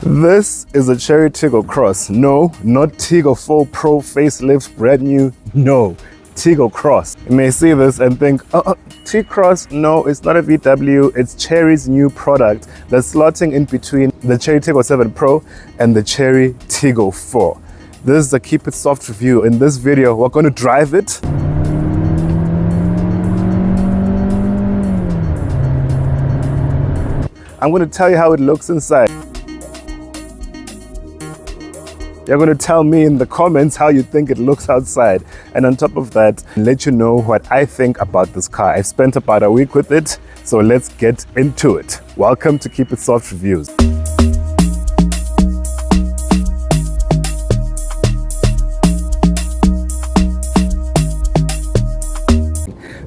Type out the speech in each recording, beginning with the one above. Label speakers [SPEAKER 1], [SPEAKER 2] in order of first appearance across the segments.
[SPEAKER 1] This is a Chery Tiggo Cross. No, not Tiggo 4 Pro facelift, brand new. No, Tiggo Cross. You may see this and think, T-Cross. No, it's not a VW. It's Chery's new product that's slotting in between the Chery Tiggo 7 Pro and the Chery Tiggo 4. This is a Keep It Soft review. In this video, we're going to drive it. I'm going to tell you how it looks inside. You're going to tell me in the comments how you think it looks outside. And on top of that, let you know what I think about this car. I've spent about a week with it, so let's get into it. Welcome to Keep It Soft Reviews.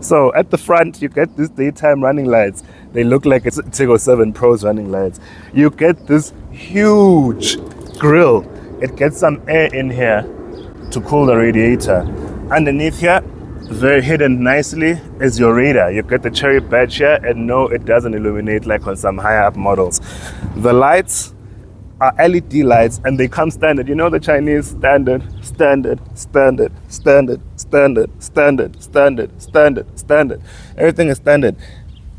[SPEAKER 1] So at the front, you get these daytime running lights. They look like it's Tiggo 7 Pro's running lights. You get this huge grille. It gets some air in here to cool the radiator. Underneath here, very hidden nicely, is your radar. You get the Chery badge here, and no, it doesn't illuminate like on some higher up models. The lights are LED lights, and they come standard. You know the Chinese standard. Everything is standard.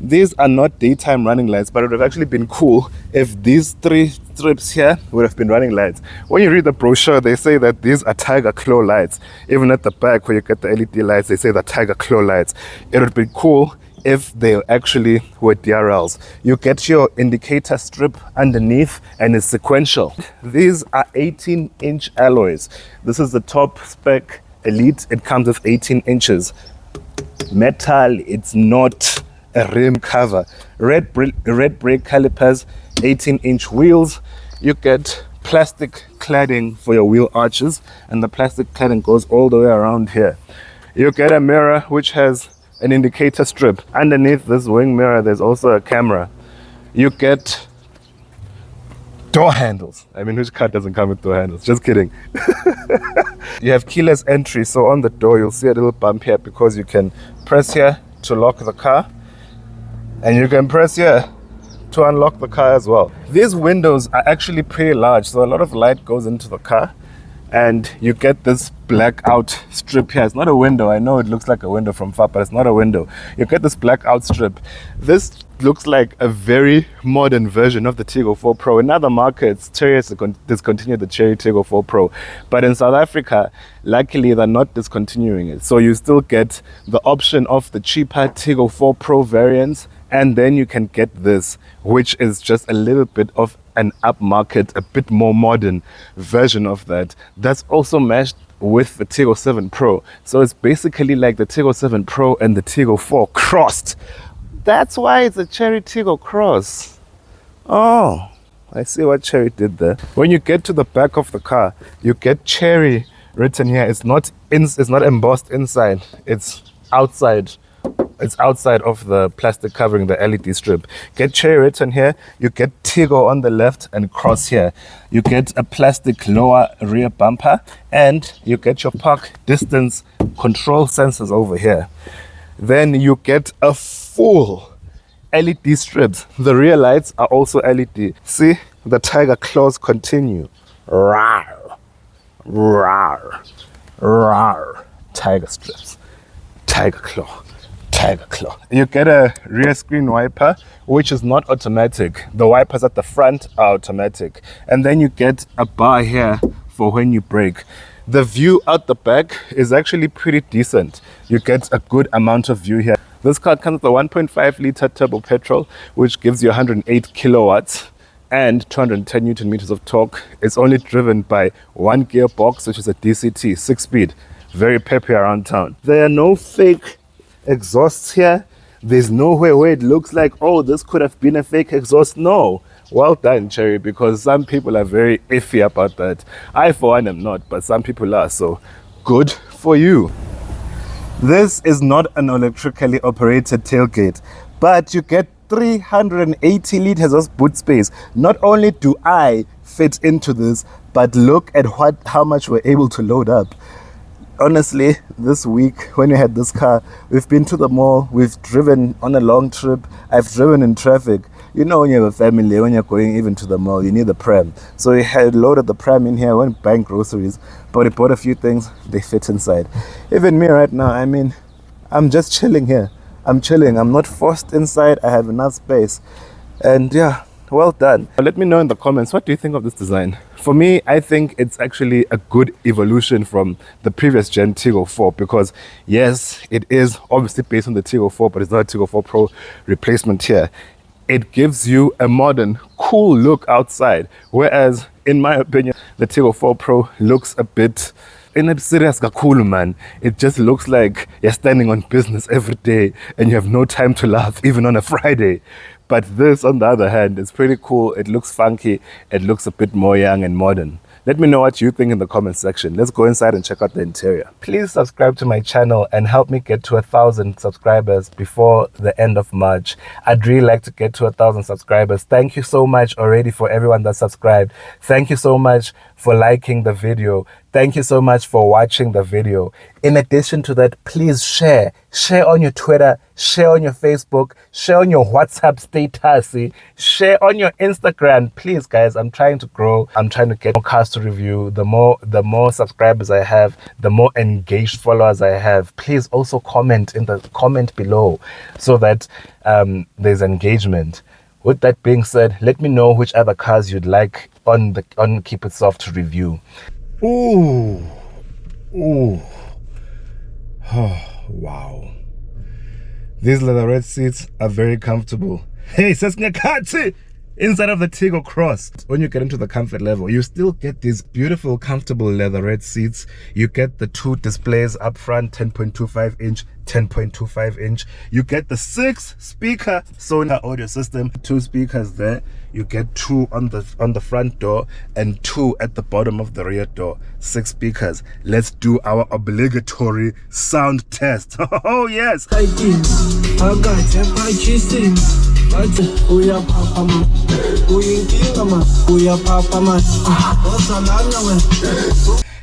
[SPEAKER 1] These are not daytime running lights, but it would have actually been cool if these three strips here would have been running lights. When you read the brochure, they say that these are Tiger Claw lights. Even at the back where you get the LED lights, they say the Tiger Claw lights. It would be cool if they actually were DRLs. You get your indicator strip underneath and it's sequential. These are 18-inch alloys. This is the top spec Elite. It comes with 18 inches. Metal, it's not a rim cover. Red brake calipers, 18-inch wheels. You get plastic cladding for your wheel arches, and the plastic cladding goes all the way around here. You get a mirror which has an indicator strip. Underneath this wing mirror, there's also a camera. You get door handles. I mean, which car doesn't come with door handles? Just kidding. You have keyless entry, so on the door you'll see a little bump here because you can press here to lock the car, and you can press here to unlock the car as well. These windows are actually pretty large, so a lot of light goes into the car, and you get this blackout strip here. It's not a window. I know it looks like a window from far, but it's not a window. You get this blackout strip. This looks like a very modern version of the Tiggo 4 Pro. In other markets, Chery has discontinued the Chery Tiggo 4 Pro. But in South Africa, luckily, they're not discontinuing it. So you still get the option of the cheaper Tiggo 4 Pro variants, and then you can get this, which is just a little bit of an upmarket, a bit more modern version of that. That's also matched with the Tiggo 7 Pro. So it's basically like the Tiggo 7 Pro and the Tiggo 4 crossed. That's why it's a Chery Tiggo Cross. Oh, I see what Chery did there. When you get to the back of the car, you get Chery written here. It's not embossed inside. It's outside. It's outside of the plastic covering the LED strip. Get Chery written here. You get Tiggo on the left and Cross here. You get a plastic lower rear bumper, and you get your park distance control sensors over here. Then you get a full LED strips. The rear lights are also LED. See, the Tiger Claws continue. Rawr, rawr, rawr. Tiger strips. Tiger Claw. Tiger Claw. You get a rear screen wiper, which is not automatic. The wipers at the front are automatic. And then you get a bar here for when you brake. The view out the back is actually pretty decent. You get a good amount of view here. This car comes with a 1.5 liter turbo petrol, which gives you 108 kilowatts and 210 newton meters of torque. It's only driven by one gearbox, which is a DCT, 6-speed. Very peppy around town. There are no fake exhausts here. There's nowhere where it looks like, oh, this could have been a fake exhaust. No. Well done, Chery, because some people are very iffy about that. I, for one, am not, but some people are, so good for you. This is not an electrically operated tailgate, but you get 380 liters of boot space. Not only do I fit into this, but look at how much we're able to load up. Honestly, this week when we had this car, we've been to the mall, we've driven on a long trip, I've driven in traffic. You know, when you have a family, when you're going even to the mall, you need the pram. So he had loaded the pram in here, went buying groceries, but he bought a few things, they fit inside. Even me right now, I mean, I'm just chilling here. I'm chilling. I'm not forced inside. I have enough space. And yeah, well done. Let me know in the comments, what do you think of this design? For me, I think it's actually a good evolution from the previous gen Tiggo 4 because yes, it is obviously based on the Tiggo 4, but it's not a Tiggo 4 Pro replacement here. It gives you a modern, cool look outside. Whereas, in my opinion, the Tiggo 4 Pro looks a bit serious kakhulu, man. It just looks like you're standing on business every day and you have no time to laugh, even on a Friday. But this, on the other hand, is pretty cool. It looks funky. It looks a bit more young and modern. Let me know what you think in the comment section. Let's go inside and check out the interior. Please subscribe to my channel and help me get to 1,000 subscribers before the end of March. I'd really like to get to 1,000 subscribers. Thank you so much already for everyone that subscribed. Thank you so much for liking the video. Thank you so much for watching the video. In addition to that, please share. Share on your Twitter, share on your Facebook, share on your WhatsApp status, share on your Instagram. Please, guys, I'm trying to grow. I'm trying to get more cars to review. The more subscribers I have, the more engaged followers I have. Please also comment in the comment below so that there's engagement. With that being said, let me know which other cars you'd like on Keep It Soft to review. Ooh. Oh, wow. These leatherette seats are very comfortable. Hey, Sasngakati! Inside of the Tiggo Cross, when you get into the comfort level, you still get these beautiful, comfortable leatherette seats. You get the 2 displays up front, 10.25 inch, 10.25 inch. You get the 6-speaker Sony audio system, 2 speakers there. You get 2 on the front door and 2 at the bottom of the rear door. 6 speakers. Let's do our obligatory sound test. Oh yes!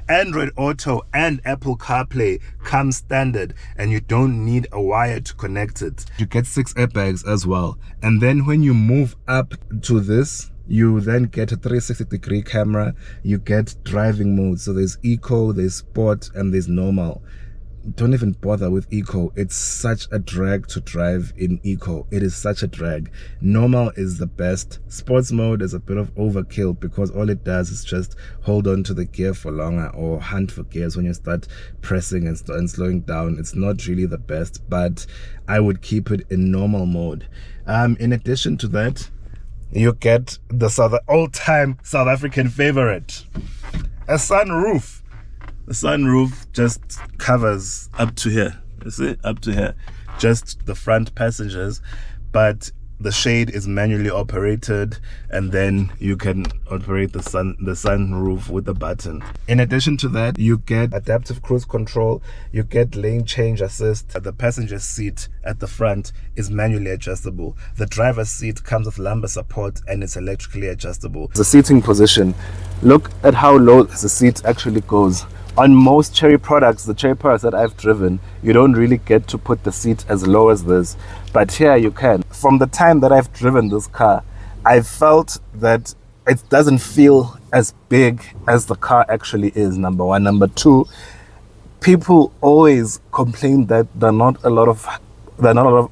[SPEAKER 1] Android Auto and Apple CarPlay come standard and you don't need a wire to connect it. You get 6 airbags as well. And then when you move up to this, you then get a 360-degree camera. You get driving mode. So there's Eco, there's Sport, and there's Normal. Don't even bother with Eco. It's such a drag to drive in Eco. It is such a drag. Normal is the best. Sports mode is a bit of overkill because all it does is just hold on to the gear for longer or hunt for gears when you start pressing and slowing down. It's not really the best, but I would keep it in normal mode. In addition to that, you get the all-time South African favorite, a sunroof. The sunroof just covers up to here. You see, up to here, just the front passengers, but the shade is manually operated, and then you can operate the sunroof with a button. In addition to that, you get adaptive cruise control. You get lane change assist. The passenger seat at the front is manually adjustable. The driver's seat comes with lumbar support and it's electrically adjustable. The seating position, look at how low the seat actually goes. On most Chery products, the Chery products that I've driven, you don't really get to put the seat as low as this, but here you can. From the time that I've driven this car, I've felt that it doesn't feel as big as the car actually is, number one. Number two, people always complain that there are not a lot of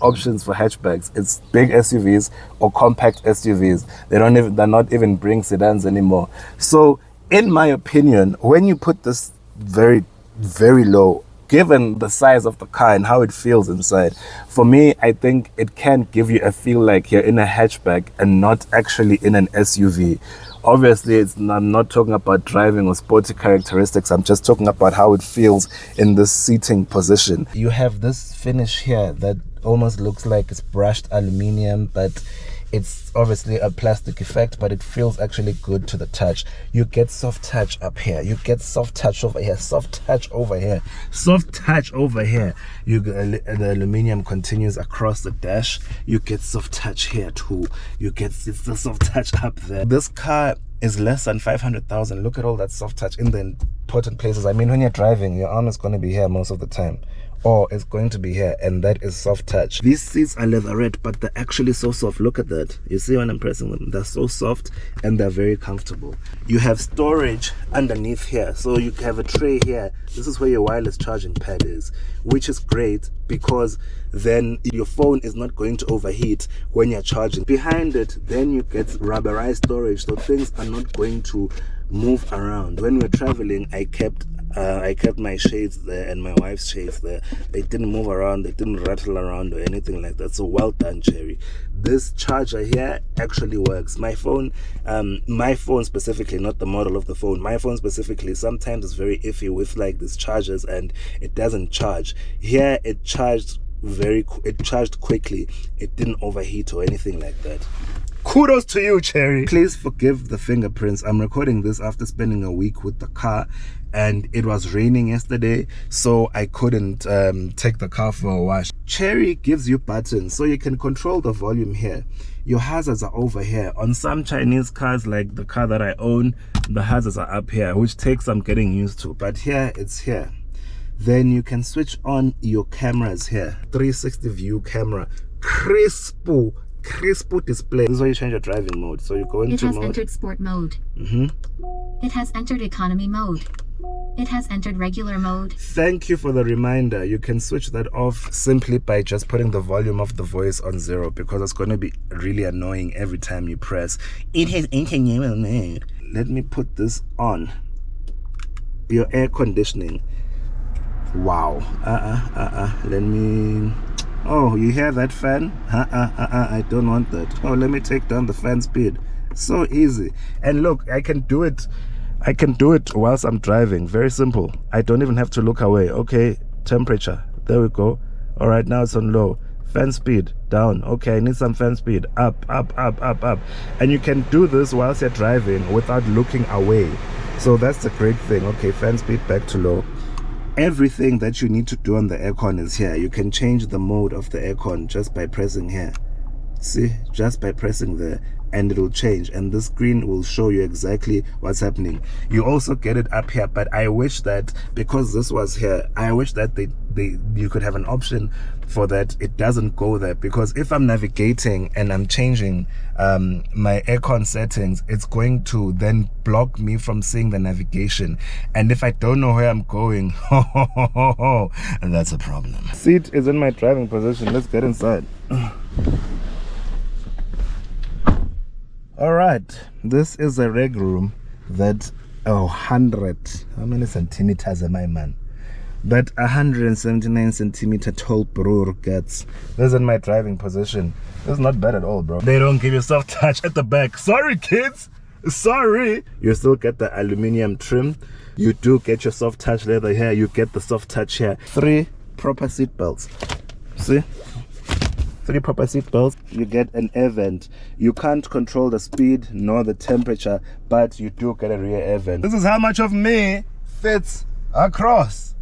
[SPEAKER 1] options for hatchbacks. It's big SUVs or compact SUVs. They're not even bring sedans anymore. So in my opinion, when you put this very, very low, given the size of the car and how it feels inside, for me, I think it can give you a feel like you're in a hatchback and not actually in an SUV. Obviously, I'm not talking about driving or sporty characteristics. I'm just talking about how it feels in this seating position. You have this finish here that almost looks like it's brushed aluminium, but it's obviously a plastic effect, but it feels actually good to the touch. You get soft touch up here. You get soft touch over here. Soft touch over here. Soft touch over here. The aluminium continues across the dash. You get soft touch here too. It's the soft touch up there. This car is less than 500,000. Look at all that soft touch in the important places. I mean, when you're driving, your arm is going to be here most of the time, or it's going to be here, and that is soft touch. These seats are leatherette, but they're actually so soft. Look at that. You see when I'm pressing them, they're so soft and they're very comfortable. You have storage underneath here, so you have a tray here. This is where your wireless charging pad is, which is great because then your phone is not going to overheat when you're charging. Behind it, then you get rubberized storage, so things are not going to move around. When we're traveling, I kept my shades there and my wife's shades there. They didn't move around, they didn't rattle around or anything like that. So well done, Chery. This charger here actually works. My phone specifically, not the model of the phone, my phone specifically, sometimes it's very iffy with like these chargers and it doesn't charge. Here it charged quickly. It didn't overheat or anything like that. Kudos to you, Chery. Please forgive the fingerprints. I'm recording this after spending a week with the car, and it was raining yesterday, so I couldn't take the car for a wash. Chery gives you buttons so you can control the volume here. Your hazards are over here. On some Chinese cars, like the car that I own, the hazards are up here, which takes some getting used to, but here it's here. Then you can switch on your cameras here. 360 view camera, crisp display. This is where you change your driving mode. So you go into mode.
[SPEAKER 2] It has entered sport mode. It has entered economy mode. It has entered regular mode.
[SPEAKER 1] Thank you for the reminder. You can switch that off simply by just putting the volume of the voice on 0, because it's going to be really annoying every time you press. It has entered normal mode. Let me put this on. Your air conditioning. Wow. Let me... Oh, you hear that fan? I don't want that. Oh, let me take down the fan speed. So easy. And look, I can do it whilst I'm driving. Very simple. I don't even have to look away. Okay, temperature. There we go. All right, now it's on low. Fan speed down. Okay, I need some fan speed. Up. And you can do this whilst you're driving without looking away. So that's the great thing. Okay, fan speed back to low. Everything that you need to do on the aircon is here. You can change the mode of the aircon just by pressing here. See, just by pressing there, and it will change, and the screen will show you exactly what's happening. You also get it up here, but I wish that because this was here, I wish that you could have an option for that it doesn't go there, because if I'm navigating and I'm changing my aircon settings, it's going to then block me from seeing the navigation, and if I don't know where I'm going, and that's a problem. Seat is in my driving position. Let's get inside. All right, this is a reg room that 100, how many centimeters am I, man? That 179 centimeter tall brewer gets. This is in my driving position. This is not bad at all, bro. They don't give you soft touch at the back. Sorry, kids. Sorry. You still get the aluminum trim. You do get your soft touch leather here. You get the soft touch here. 3 proper seat belts. See? 3 proper seat belts. You get an air vent. You can't control the speed nor the temperature, but you do get a rear air vent. This is how much of me fits across.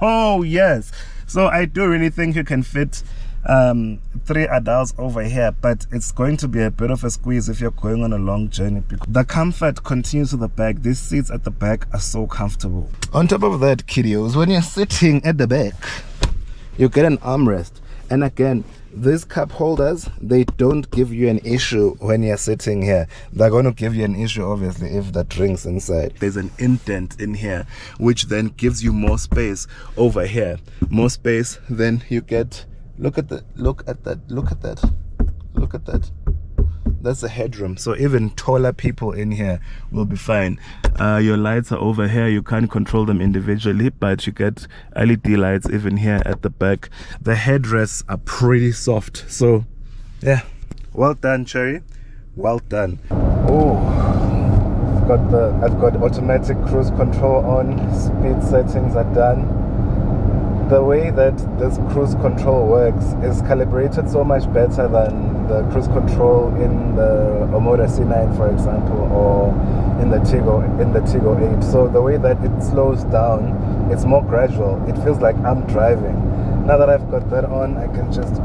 [SPEAKER 1] Oh yes. So I do really think you can fit 3 adults over here, but it's going to be a bit of a squeeze if you're going on a long journey. The comfort continues to the back. These seats at the back are so comfortable. On top of that, kiddos, when you're sitting at the back, you get an armrest. And again, these cup holders, they don't give you an issue when you're sitting here. They're going to give you an issue, obviously, if the drink's inside. There's an indent in here, which then gives you more space over here. More space, then you get... Look at that. That's the headroom. So even taller people in here will be fine. Your lights are over here. You can't control them individually, but you get LED lights even here at the back. The headrests are pretty soft. So yeah, well done, Chery. Well done. Oh, I've got automatic cruise control on. Speed settings are done. The way that this cruise control works is calibrated so much better than the cruise control in the Omoda C9, for example, or in the Tiggo 8. So the way that it slows down, it's more gradual. It feels like I'm driving. Now that I've got that on, I can just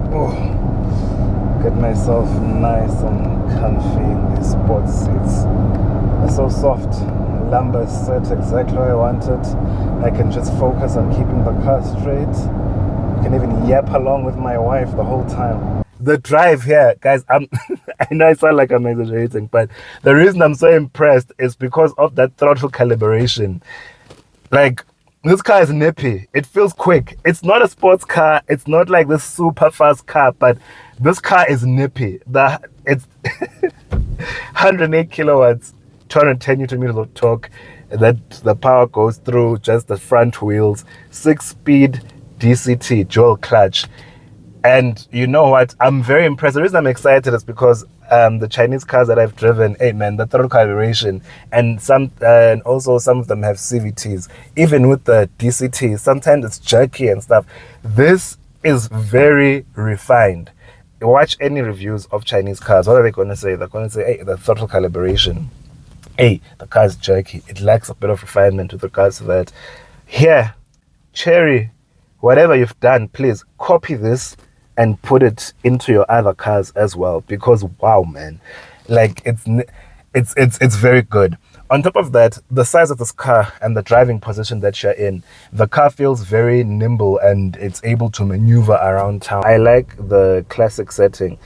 [SPEAKER 1] get myself nice and comfy in these sports seats. They're so soft. lumbar is set exactly where I want it. I can just focus on keeping the car straight. I can even yap along with my wife the whole time. The drive here, guys, I know I sound like I'm exaggerating, but the reason I'm so impressed is because of that throttle calibration. Like, this car is nippy. It feels quick. It's not a sports car. It's not like this super fast car, but this car is nippy. It's 108 kilowatts, 210 newton meters of torque. That the power goes through just the front wheels. 6-speed DCT, dual clutch. And you know what? I'm very impressed. The reason I'm excited is because the Chinese cars that I've driven, hey man, the throttle calibration, and also some of them have CVTs. Even with the DCT, sometimes it's jerky and stuff. This is very refined. Watch any reviews of Chinese cars. What are they going to say? They're going to say, hey, the throttle calibration. Hey, the car is jerky. It lacks a bit of refinement with regards to that. Here, Chery, whatever you've done, please copy this and put it into your other cars as well, because wow, man, like it's very good. On top of that, the size of this car and the driving position that you're in, the car feels very nimble and it's able to maneuver around town. I like the classic setting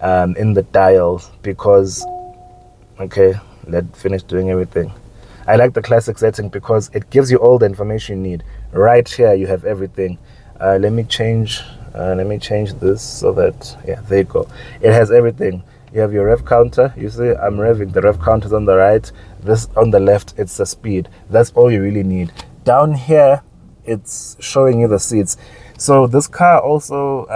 [SPEAKER 1] in the dials because, okay, let's finish doing everything. I like the classic setting because it gives you all the information you need. Right here, you have everything. Let me change this so that, yeah, there you go. It has everything. You have your rev counter. You see, I'm revving. The rev counter is on the right. This on the left, it's the speed. That's all you really need. Down here, it's showing you the seats. So this car also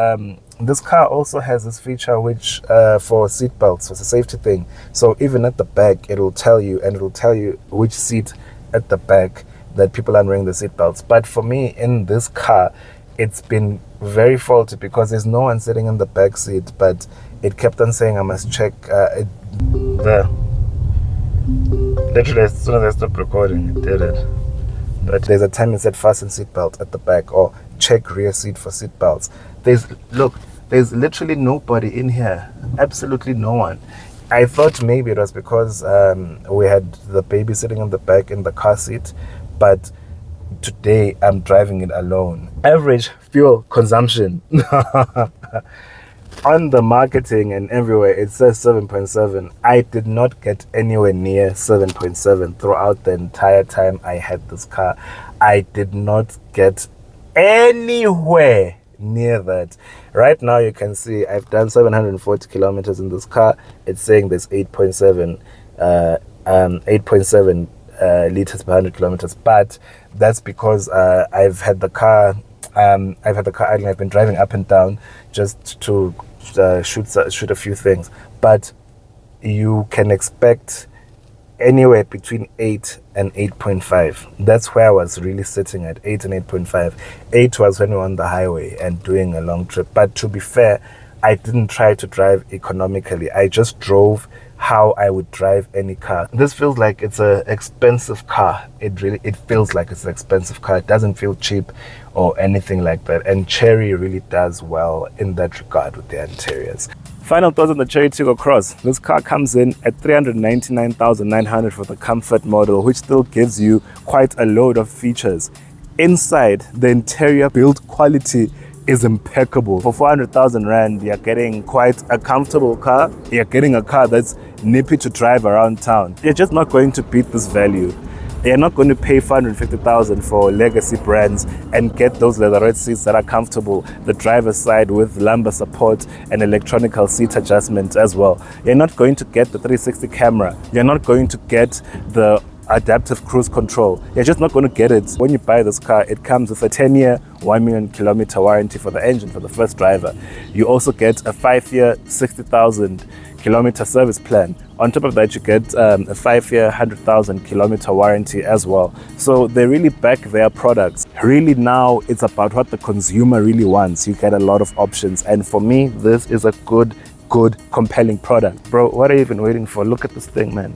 [SPEAKER 1] has this feature which for seat belts. It's a safety thing. So even at the back, it'll tell you which seat at the back that people aren't wearing the seat belts. But for me, in this car, it's been very faulty because there's no one sitting in the back seat, but it kept on saying I must check literally as soon as I stopped recording, it did it. But there's a time it said fasten seat belt at the back or check rear seat for seat belts. There's literally nobody in here, absolutely no one. I thought maybe it was because we had the baby sitting in the back in the car seat, but today I'm driving it alone. Average fuel consumption. On the marketing and everywhere, it says 7.7. I did not get anywhere near 7.7 throughout the entire time I had this car. I did not get anywhere near that. Right now, you can see I've done 740 kilometers in this car. It's saying there's 8.7 liters per 100 kilometers, but that's because I've had the car idling. I've been driving up and down just to shoot a few things, but you can expect anywhere between 8 and 8.5. That's where I was really sitting at, 8 and 8.5. 8 was when we were on the highway and doing a long trip, but to be fair, I didn't try to drive economically. I just drove how I would drive any car. This feels like it's an expensive car. It feels like it's an expensive car. It doesn't feel cheap or anything like that. And Chery really does well in that regard with their interiors. Final thoughts on the Chery Tiggo Cross. This car comes in at 399,900 for the comfort model, which still gives you quite a load of features. Inside, the interior build quality is impeccable. For 400,000 Rand, you're getting quite a comfortable car. You're getting a car that's nippy to drive around town. You're just not going to beat this value. You're not going to pay 450,000 for legacy brands and get those leatherette seats that are comfortable, the driver's side with lumbar support and electronical seat adjustment as well. You're not going to get the 360 camera. You're not going to get the adaptive cruise control. You're just not going to get it. When you buy this car, it comes with a 10-year, 1 million kilometer warranty for the engine for the first driver. You also get a 5-year, 60,000 kilometer service plan. On top of that, you get a 5-year, 100,000 kilometer warranty as well. So they really back their products. Really now, it's about what the consumer really wants. You get a lot of options. And for me, this is a good, compelling product. Bro, what are you even waiting for? Look at this thing, man.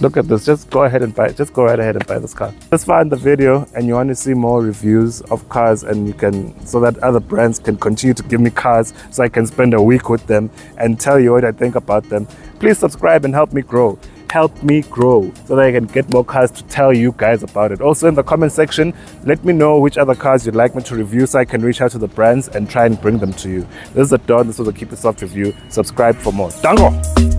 [SPEAKER 1] Look at this. Just go ahead and buy it. Just go right ahead and buy this car. Let's find the video and you want to see more reviews of cars, and you can, so that other brands can continue to give me cars so I can spend a week with them and tell you what I think about them. Please subscribe and help me grow. help me grow so that I can get more cars to tell you guys about it. Also in the comment section, let me know which other cars you'd like me to review so I can reach out to the brands and try and bring them to you. This is the Don. This was a Keep It Soft review. Subscribe for more. Dango!